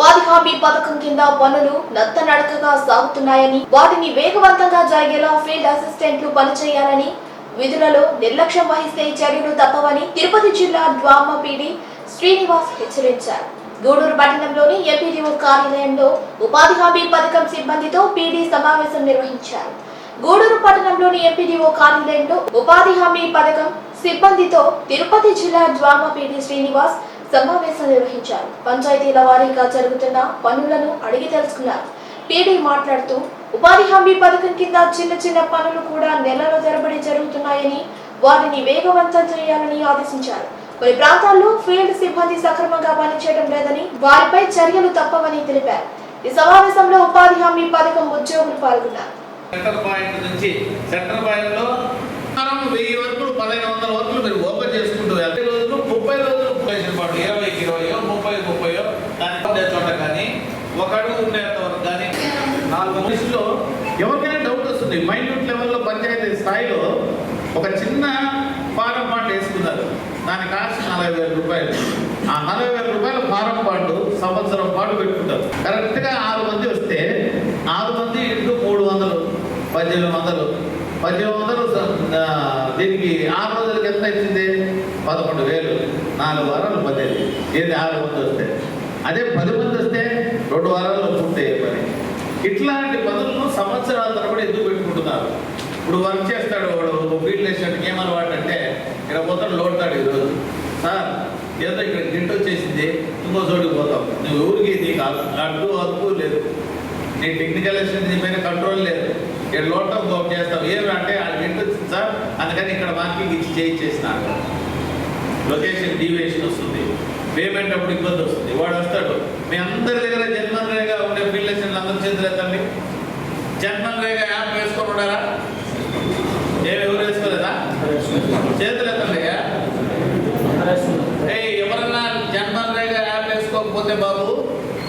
ఉపాధి హామీ పథకం కింద పనులు నత్తనడకగా సాగుతున్నాయని, వాటిని వేగవంతంగా జరిగేలా ఫీల్డ్ అసిస్టెంట్లు పనిచేయాలని, విధులలో నిర్లక్ష్యం వహిస్తే చర్యలు తప్పవని తిరుపతి జిల్లా డ్వామ పీడీ శ్రీనివాస్ హెచ్చరించారు. గూడూరు పట్టణంలోని ఎంపీడీఓ కార్యాలయంలో ఉపాధి హామీ పథకం సిబ్బందితో పీడీ సమావేశం నిర్వహించారు. గూడూరు పట్టణంలోని ఎంపీడీఓ కార్యాలయంలో ఉపాధి హామీ పథకం సిబ్బందితో తిరుపతి జిల్లా డ్వామ పీడీ శ్రీనివాస్ సమావేశం నిర్వహించారు. పంచాయతీల వారీగా జరుగుతున్న పనులను అడిగి తెలుసుకున్నారు. పీడీ మాట్లాడుతూ ఉపాధి హామీ పథకం కింద చిన్న చిన్న పనులు కూడా నెలల తరబడి జరుగుతున్నాయని, వాటిని వేగవంతం చేయాలని ఆదేశించారు. కొన్ని ప్రాంతాల్లో ఫీల్డ్ సిబ్బంది సక్రమంగా పనిచేయడం లేదని, వారిపై చర్యలు తప్పవని తెలిపారు. ఈ సమావేశంలో ఉపాధి హామీ పథకం ఉద్యోగులు పాల్గొన్నారు. సెంటర్ పాయింట్ నుంచి సెంటర్ పాయింట్ లో 1000 వర్కులు 1500 వర్కులు మీరు ఓపెన్ చేసుకుంటూ 30 రోజులు 20 రోజులు 20కి 20 30 దాని చోట కానీ ఒక అడుగు ఉండేంత వరకు కానీ 4 మనిషిలో ఎవరికైనా డౌట్ వస్తుంది. మైన్యూట్ లెవెల్లో పంచాయతీ స్థాయిలో ఒక చిన్న ఫారం బాండ్ వేసుకున్నారు. దాని కాస్ట్ 40,000 రూపాయలు. ఆ 40,000 రూపాయల ఫారం బాండ్ సంవత్సరం పాటు పెట్టుకుంటారు. కరెక్ట్గా 6 మంది వస్తే 6 మంది ఇంటూ 300 1800 దీనికి 6 రోజులకి ఎంత ఇచ్చింది? 11,000. 4 వారాలు 10,000. ఏది 6 మంది వస్తే, అదే 10 మంది వస్తే 2 వారాల్లో పూర్తయ్యే పని. ఇట్లాంటి పనులను సంవత్సరాల తరబడి ఎందుకు పెట్టుకుంటున్నారు? ఇప్పుడు వర్క్ చేస్తాడు వాడు ఫీల్డ్ వేసినట్టుకి ఏమన్నమాట అంటే, ఇక్కడ పోతాడు లోడతాడు. ఈరోజు సార్ ఏదో ఇక్కడ గిట్ వచ్చేసింది, ఇంకో చోటుకి పోతాం. నువ్వు ఊరికి నీకు అడ్డు అదుపు లేదు, నీ టెక్నికల్ అసిస్టెంట్ పైన కంట్రోల్ లేదు. ఇక్కడ లోటం గోప్ చేస్తాం. ఏమి అంటే ఆ గిట్ వచ్చింది సార్, అందుకని ఇక్కడ మార్కింగ్ ఇచ్చి చేయించేసినాడు. లొకేషన్ డీవియేషన్ వస్తుంది, పేమెంట్ అప్పుడు ఇబ్బంది వస్తుంది. వాడు వస్తాడు. మీ అందరి దగ్గర జన్మన్రేగా ఉండే ఫీల్డ్ అసిస్టెంట్లు అందరూ చేతులు ఎత్తండి. జన్మన్రేగా యాప్ వేసుకొని ఉండారా? ఏమి ఎవరు వేసుకోలేదా? చేతులు ఎత్తండి. ఎవరన్నా జన్మన్రేగా యాప్ వేసుకోకపోతే బాబు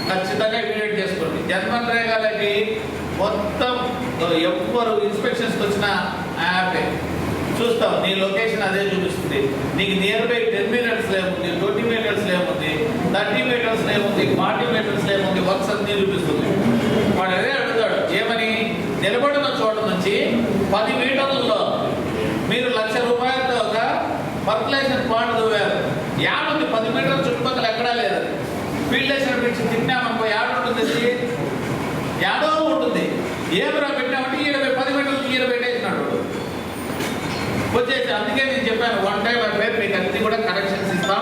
ఖచ్చితంగా ఇమీడియట్ చేసుకోండి. జన్మన్రేగాలకి మొత్తం ఎవరు ఇన్స్పెక్షన్స్కి వచ్చిన యాపే చూస్తాం. నీ లొకేషన్ అదే చూపిస్తుంది. నీకు నియర్ బై 10 మీటర్స్ ఏముంది, 20 మీటర్స్ ఏముంది, 30 మీటర్స్ ఏముంది, 40 మీటర్స్ ఏముంది, వర్క్స్ అన్నీ చూపిస్తుంది. వాడు అదే అడుగుతాడు. ఏమని? నిలబడిన చోట నుంచి 10 మీటర్లలో మీరు 1,00,000 రూపాయలతో ఒక పర్కులేషన్ పాయింట్ దువ్వారు. యాడుంది? 10 మీటర్ల చుట్టుపక్కల ఎక్కడా లేదు. ఫీల్డ్ వేసిన పెట్టి తిన్నామనుకో, యాడ ఉంటుంది? యాడో ఉంటుంది. ఏమరా పెట్టామంటే 10 మీటర్లు ఈర పెట్టేసినాడు వచ్చేసి. అందుకే నేను చెప్పాను, 1 టైం అయిపోయి మీకు అన్ని కూడా కరెక్షన్స్ ఇస్తాం,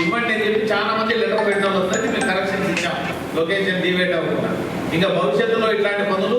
ఇవ్వండి అని చెప్పి చాలా మంది లెటర్ పెట్టడం వస్తుంది. మేము కరెక్షన్స్ ఇచ్చాం, లొకేషన్ డివేట్ అవ్వకుండా. ఇంకా భవిష్యత్తులో ఇట్లాంటి పనులు